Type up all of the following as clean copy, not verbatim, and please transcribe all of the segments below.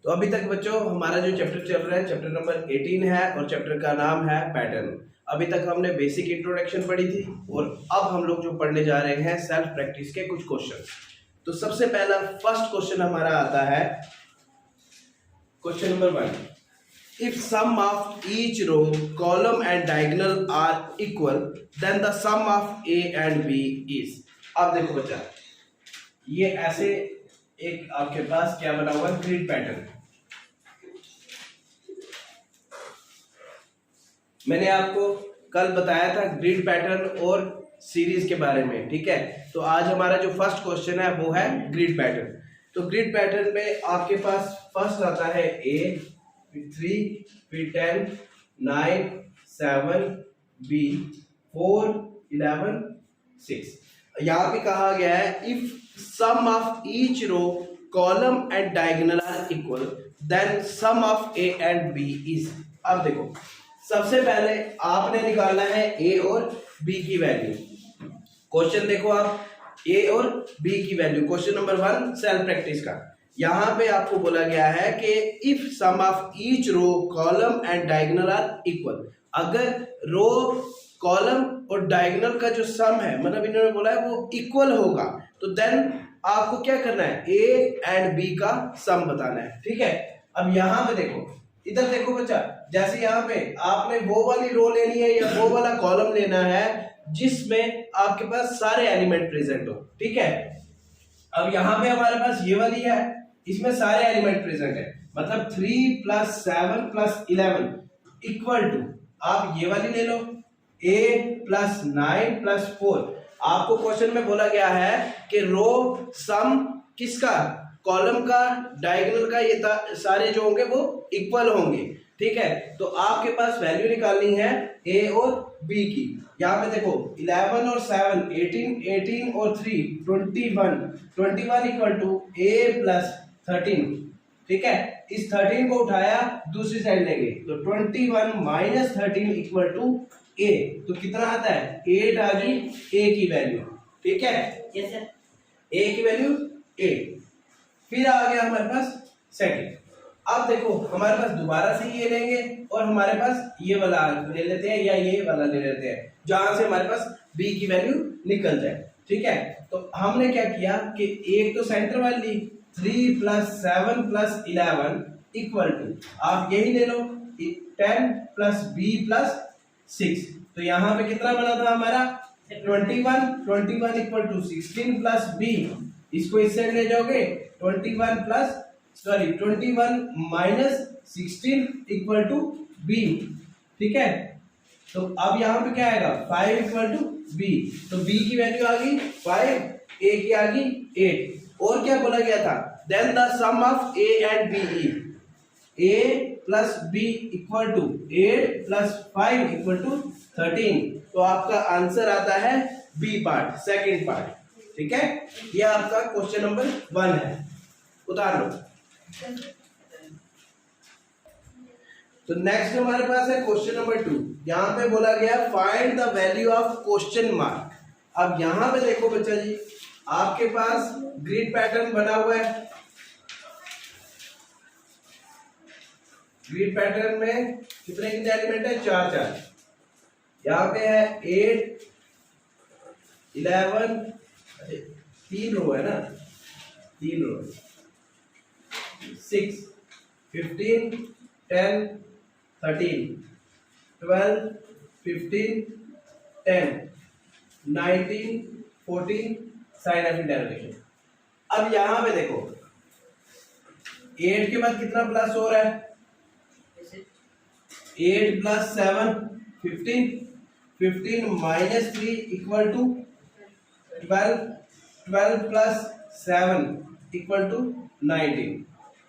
तो अभी तक बच्चों हमारा जो चैप्टर चल रहा है चैप्टर नंबर 18 है और चैप्टर का नाम है पैटर्न। अभी तक हमने बेसिक इंट्रोडक्शन पढ़ी थी और अब हम लोग जो पढ़ने जा रहे हैं सेल्फ प्रैक्टिस के कुछ क्वेश्चन। तो सबसे पहला फर्स्ट क्वेश्चन हमारा आता है question number 1। If sum of each row, column and diagonal are equal, then the sum of A and B is। अब देखो बच्चा, ये ऐसे एक आपके पास क्या बना हुआ है, ग्रिड पैटर्न। मैंने आपको कल बताया था ग्रिड पैटर्न और सीरीज के बारे में, ठीक है। तो आज हमारा जो फर्स्ट क्वेश्चन है वो है ग्रिड पैटर्न। तो ग्रिड पैटर्न में आपके पास फर्स्ट आता है A, फिर 3, फिर 10, 9, 7, B, 4, 11, 6। यहाँ पे कहा गया है if sum of each row column and diagonal are equal then sum of A and B is. अब देखो सबसे पहले आपने निकालना है ए और बी की वैल्यू। क्वेश्चन देखो आप, ए और बी की value, question number 1 self practice का। यहाँ पे आपको बोला गया है कि if sum of each row column and diagonal are equal, अगर रो कॉलम और डायगोनल का जो सम है, मतलब इन्होंने बोला है वो इक्वल होगा, तो देन आपको क्या करना है, ए एंड बी का सम बताना है, ठीक है। अब यहाँ पे देखो, इधर देखो बच्चा, जैसे यहाँ पे आपने वो वाली रो लेनी है या वो वाला कॉलम लेना है जिसमें आपके पास सारे एलिमेंट प्रेजेंट हो, ठीक है। अब यहाँ पे हमारे पास ये वाली है, इसमें सारे एलिमेंट प्रेजेंट है, मतलब 3 + 7 + 11 इक्वल टू, आप ये वाली ले लो, a + 9 + 4। आपको क्वेश्चन में बोला गया है कि रो सम किसका, कॉलम का, डायगोनल का, ये सारे जो होंगे वो इक्वल होंगे, ठीक है। तो आपके पास वैल्यू निकालनी है a और b की। यहाँ पे देखो 11 और 7 18, 18 और 3 21, 21 इक्वल टू a + 13, ठीक है। इस 13 को उठाया दूसरी साइड लेंगे तो 21 - 13 इक्वल टू a, तो कितना आता है 8 आ गई a की वैल्यू, ठीक है। Yes sir. a की वैल्यू 8। फिर आ गया हमारे पास सेकंड। अब देखो हमारे पास दोबारा से ये लेंगे और हमारे पास ये वाला ले लेते हैं या ये वाला ले लेते हैं जहां से हमारे पास b की वैल्यू निकल जाए, ठीक है। तो हमने क्या किया कि एक तो सेंटर वाली 3 + 7 + 11 इक्वल टू, आप यही ले लो 10 + b + 6। तो यहाँ पे कितना बना था हमारा 21 इक्वल टू 16 + b, इसको इस साइड ले जाओगे 21 - 16 इक्वल टू b, ठीक है। तो अब यहाँ पे क्या आएगा 5 इक्वल टू b, तो b की वैल्यू आ गई 5, a की आ गई 8। और क्या बोला गया था, then the sum of a and b is a + b equal to 8 + 5 equal to 13। तो आपका आंसर आता है बी पार्ट, सेकंड पार्ट, ठीक है। ये आपका क्वेश्चन नंबर 1 है, उतार लो। तो नेक्स्ट हमारे पास है क्वेश्चन नंबर 2। यहाँ पे बोला गया find the value of question mark. अब यहाँ पे देखो बच्चा जी, आपके पास ग्रिड पैटर्न बना हुआ है। ग्रिड पैटर्न में कितने कितने एलिमेंट है, 4 4। यहाँ पे है 8, 11, 3 रो है ना, 3 रो, 6, 15, 10, 13, 12, 15, 10, 19, 14, साइन ऑफ इंटरोगेशन। अब यहां पे देखो 8 के बाद कितना प्लस हो रहा है, 8 + 7 15, 15 - 3 इक्वल टू 12, 12 + 7 इक्वल टू 19।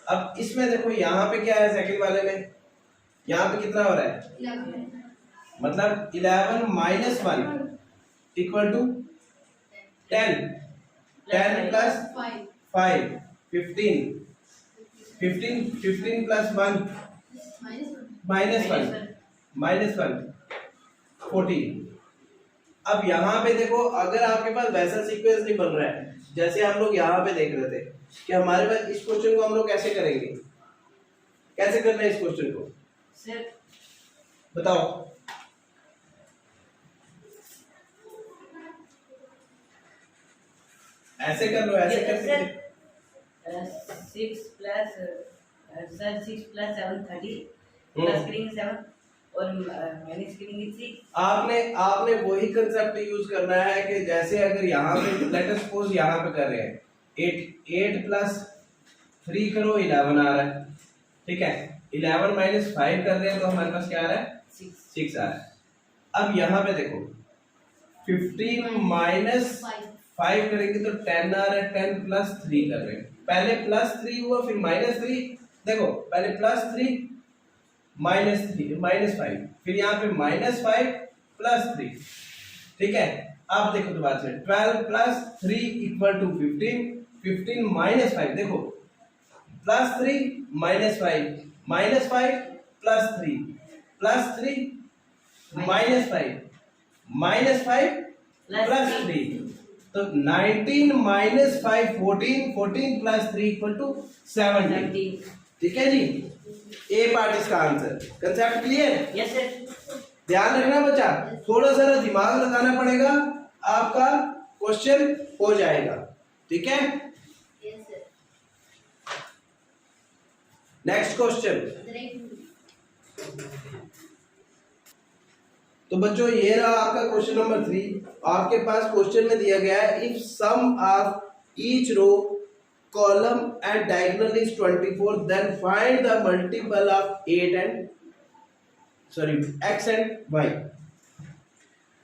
अब इसमें देखो यहाँ पे क्या है, सेकंड वाले में यहाँ पे कितना हो रहा है 11, मतलब 11 - 1 इक्वल टू 10, 10 + 5 15, 15 + 1 -1 14। अब यहाँ पे देखो अगर आपके पास वैसा सीक्वेंस नहीं बन रहा है जैसे हम लोग यहाँ पे देख रहे थे कि हमारे पास इस क्वेश्चन को हम लोग कैसे करेंगे, कैसे करना है इस क्वेश्चन को सर बताओ। ऐसे कर लो, ऐसे कर सकते। 6 प्लस सर 6 प्लस 7 30 प्लस करेंगे 7 और माइनस करेंगे 6। आपने वही कंसेप्ट यूज करना है कि जैसे अगर यहाँ पे लेट अस सपोज यहाँ पे कर रहे हैं 8 प्लस 3 करो 11 आ रहा है, ठीक है। 11 माइनस 5 कर रहे हैं तो हमारे पास क्या आ रहा है 6 आ रहा है। अब यहाँ पे देखो 15 माइनस 5 करेंगे तो 10 आ रहा है, 10 प्लस 3 कर रहे हैं। पहले प्लस 3 हुआ फिर माइनस 3, देखो पहले प्लस 3 माइनस 5, फिर यहाँ पे माइनस 5 प्लस 3, ठीक है। अब देखो दोबारा से 12 प्लस 3 इक्वल टू 15, 15 माइनस 5, देखो plus 3 minus 5 minus 5 plus 3 plus 3 minus 5 minus 5 plus 3, तो 19 माइनस 5 14, 14 प्लस 3 इक्वल टू 17, ठीक है जी। ए पार्ट इसका answer. Concept clear? Yes sir. ध्यान रखना बच्चा, थोड़ा सा दिमाग लगाना पड़ेगा, आपका क्वेश्चन हो जाएगा, ठीक है। Yes sir. Next question. तो बच्चों ये रहा आपका क्वेश्चन नंबर 3। आपके पास क्वेश्चन में दिया गया है if sum of each row column and diagonal is 24 then find the multiple of 8 and x and y।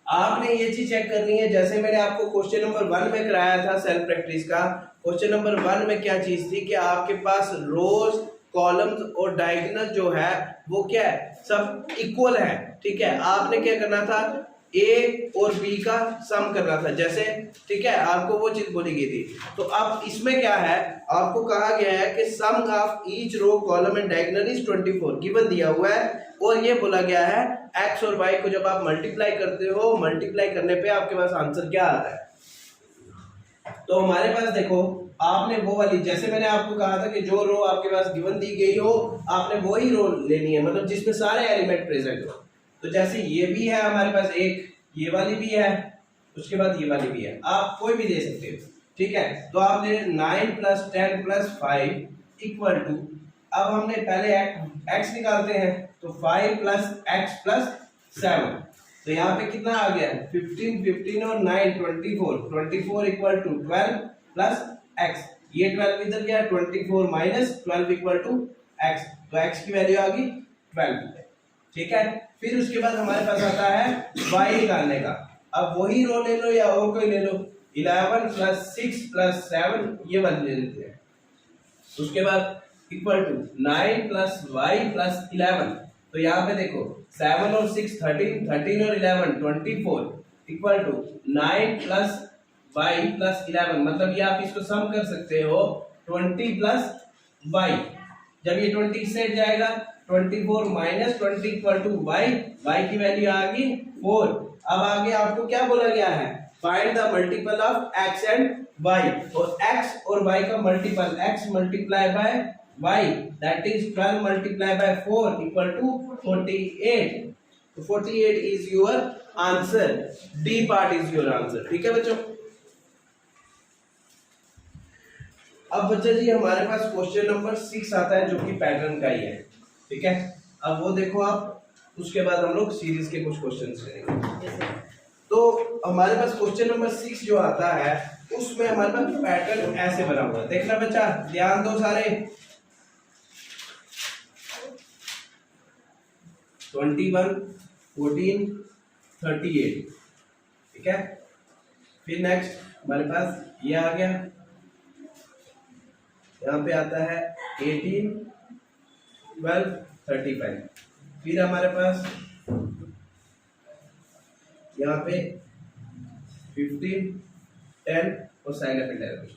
आपने ये चीज चेक करनी है, जैसे मैंने आपको क्वेश्चन नंबर 1 में कराया था सेल्फ प्रैक्टिस का। क्वेश्चन नंबर 1 में क्या चीज थी कि आपके पास रोज कॉलम्स और डायगोनल जो है वो क्या है, सब इक्वल है, ठीक है। आपने क्या करना था, ए और बी का सम करना था जैसे, ठीक है, आपको वो चीज बोली गई थी। तो अब इसमें क्या है, आपको कहा गया है कि sum of each row column and diagonal is 24 given दिया हुआ है, और ये बोला गया है एक्स और वाई को जब आप मल्टीप्लाई करते हो, मल्टीप्लाई करने पे आपके पास आंसर क्या आता है। तो हमारे पास देखो, आपने वो वाली, जैसे मैंने आपको कहा था कि जो रो आपके पास गिवन दी गई हो आपने वही रो लेनी है, मतलब जिसमें सारे एलिमेंट प्रेजेंट हो। तो जैसे ये भी है हमारे पास एक, ये वाली भी है, उसके बाद ये वाली भी है, आप कोई भी दे सकते हो, ठीक है। तो आपने 9 प्लस 10 प्लस 5 इक्वल टू, अब हमने पहले x निकालते हैं, तो 5 प्लस x प्लस 7, तो यहाँ पे कितना आ गया 15, 15 और 9 24, 24 इक्वल टू 12 प्लस x, ये 12 इधर गया, 24 माइनस 12 इक्वल टू x, तो x की वैल्यू आ गई 12, ठीक है। फिर उसके बाद हमारे पास आता है y निकालने का। अब वही रो ले लो या और कोई ले लो, 11 प्लस 6 प्लस 7 ये वाली ले लेते हैं। उसके बाद equal to 9 plus y plus 11, तो यहाँ पे देखो 7 और 6 13, 13 और 11 24 equal to 9 plus y plus 11, मतलब ये आप इसको सम कर सकते हो 20 प्लस y। जब ये 20 से जाएगा 24 minus 20 equal to y, y की वैल्यू आ गई 4। अब आगे आपको क्या बोला गया है, find the multiple of x and y, और x और y का multiple, x multiply by y that is 12 multiply by 4 equal to 48। तो 48 is your answer, D part is your answer, ठीक है बच्चों। अब बच्चा जी हमारे पास क्वेश्चन नंबर 6 आता है जो कि पैटर्न का ही है, ठीक है। अब वो देखो आप, उसके बाद हम लोग सीरीज के कुछ क्वेश्चंस करेंगे। तो हमारे पास क्वेश्चन नंबर 6 जो आता है उसमें हमारे पास पैटर्न ऐसे बना हुआ है, देखना बच्चा, ध्यान दो सारे। 21 14 38, ठीक है। फिर नेक्स्ट हमारे पास ये आ गया, यहाँ पे आता है 18 12 35, फिर हमारे पास यहाँ पे 15 10 और साइन ऑफ इंटरवेशन।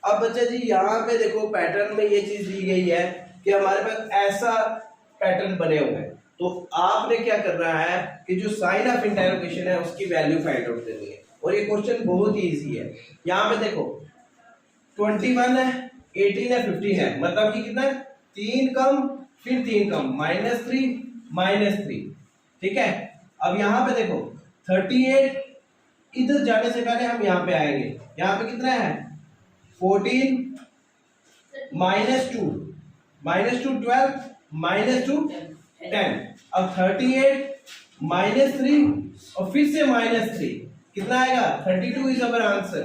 अब बच्चा जी यहाँ पे देखो पैटर्न में ये चीज दी गई है कि हमारे पास ऐसा पैटर्न बने हुए हैं, तो आपने क्या करना है कि जो साइन ऑफ इंटररोगेशन है उसकी वैल्यू फाइंड आउट करनी है, और ये क्वेश्चन बहुत ही इजी है। यहाँ पे देखो 21 है, 18 है, 15 है, मतलब कि कितना है 3 कम फिर 3 कम, -3 -3, ठीक है। अब यहाँ पे देखो 38, इधर जाने से पहले हम यहाँ पे आएंगे, यहाँ पे कितना है 14 -2 -2 12 -2 10। अब 38 -3 और फिर से -3 कितना आएगा 32 इज अवर आंसर,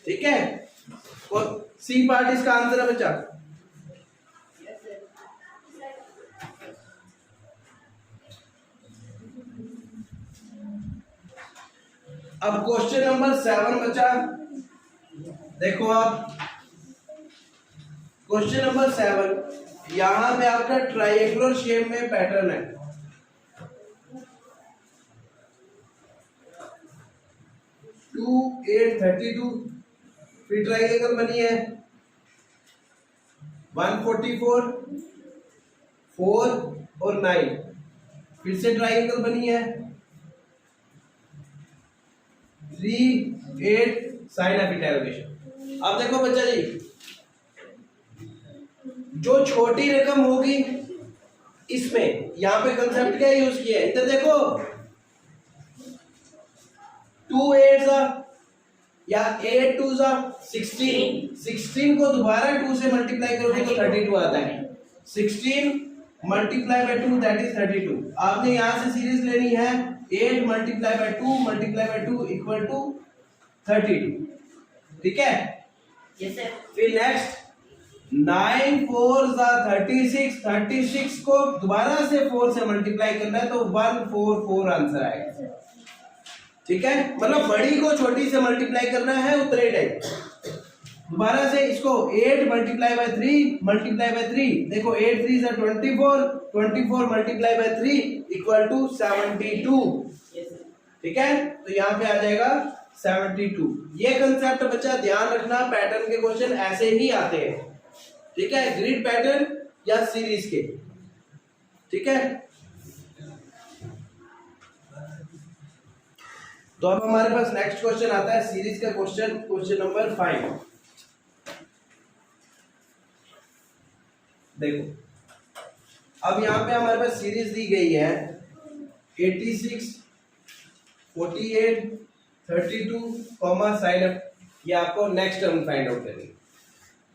ठीक है। और सी पार्ट इसका आंसर है बच्चा। अब क्वेश्चन नंबर 7 बचा, देखो आप क्वेश्चन नंबर 7, यहां पे आपका ट्रायंगुलर शेप में पैटर्न है, टू 8 32, फिर ट्रायंगल बनी है 144 4 और 9, फिर से ट्रायंगल बनी है 3 8 साइन ऑफ इंटरोगेशन। अब देखो बच्चा जी, जो छोटी रकम होगी इसमें यहां पे कंसेप्ट क्या यूज किया है, इधर देखो 2 8 या 8 2 16 को दोबारा 2 से मल्टीप्लाई करोगे तो 32 आता है, 16 मल्टीप्लाई बाय 2 दैट इज 32। आपने यहां से सीरीज लेनी है 8 मल्टीप्लाई बाय 2 इक्वल टू 32, ठीक है। Yes sir. फिर नेक्स्ट 9 4 36, 36 को दोबारा से 4 से मल्टीप्लाई करना है तो 144 आंसर आएगा, ठीक है। मतलब बड़ी को छोटी से मल्टीप्लाई करना है उतने टाइम। दोबारा से इसको 8 मल्टीप्लाई बाय 3 देखो 8 3 24 मल्टीप्लाई बाय 3 इक्वल टू 72, ठीक है। तो यहाँ पे आ जाएगा 72। ये कंसेप्ट बच्चा ध्यान रखना, पैटर्न के क्वेश्चन ऐसे ही आते हैं, ठीक है, ग्रिड पैटर्न या सीरीज के, ठीक है। तो अब हमारे पास नेक्स्ट क्वेश्चन आता है सीरीज का क्वेश्चन, क्वेश्चन नंबर 5। देखो अब यहाँ पे हमारे पास सीरीज दी गई है 86 48 32 साइन अप, ये आपको नेक्स्ट टर्म फाइंड आउट करनी है।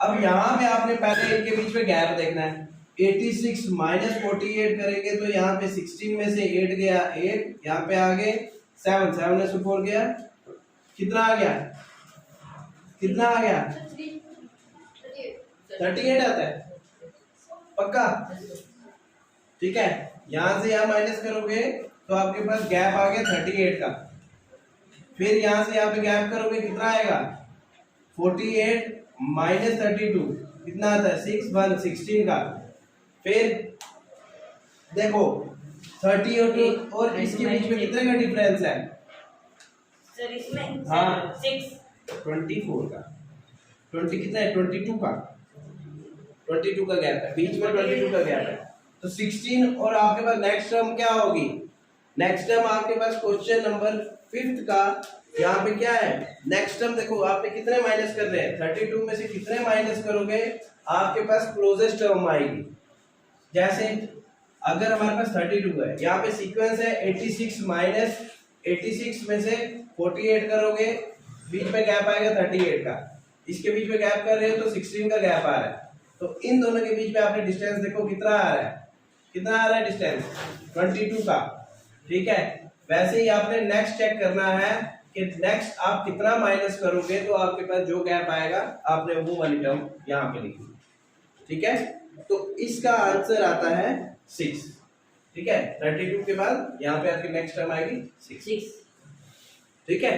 अब यहाँ पे आपने पहले इनके बीच में गैप देखना है, 86 माइनस 48 करेंगे तो यहाँ पे 16 में से 8 गया 8, यहाँ पे आगे 7 में से 4 गया, कितना आ गया 38 आता है पक्का, ठीक है। यहां से यहां माइनस करोगे तो आपके पास गैप आ गया 38 का, फिर यहां से यहां पे गैप करोगे कितना आएगा 48 माइनस 32 कितना आता है 16 का, फिर देखो 30 और इसके बीच में कितने का डिफरेंस है सर इसमें हाँ 6 24 का, 20 कितना है 22 का, 22 का गैप है, बीच में 22 का गैप है, तो 16 और आपके पास नेक्स्ट टर्म क्या होगी, नेक्स्ट टर्म आपके पास क्वेश्चन नंबर 5 का यहाँ पे क्या है नेक्स्ट टर्म, देखो आपने कितने माइनस कर रहे हैं 32 में से कितने माइनस करोगे आपके पास क्लोजेस्ट टर्म आएगी। जैसे अगर हमारे पास 32 है, यहाँ पे सीक्वेंस है 86 माइनस 86 में से 48 करोगे, बीच में गैप आएगा 38 का, इसके बीच में गैप कर रहे हो तो 16 का गैप आ रहा है, तो इन दोनों के बीच में आपने डिस्टेंस देखो कितना आ रहा है, कितना आ रहा है डिस्टेंस 22 का, ठीक है। वैसे ही आपने नेक्स्ट चेक करना है कि नेक्स्ट आप कितना माइनस करोगे तो आपके पास जो गैप आएगा आपने वो वाली टर्म यहाँ पे लिखी, ठीक है। तो इसका आंसर आता है 6, ठीक है। 32 के बाद यहाँ पे आपकी नेक्स्ट टर्म आएगी 6, ठीक है।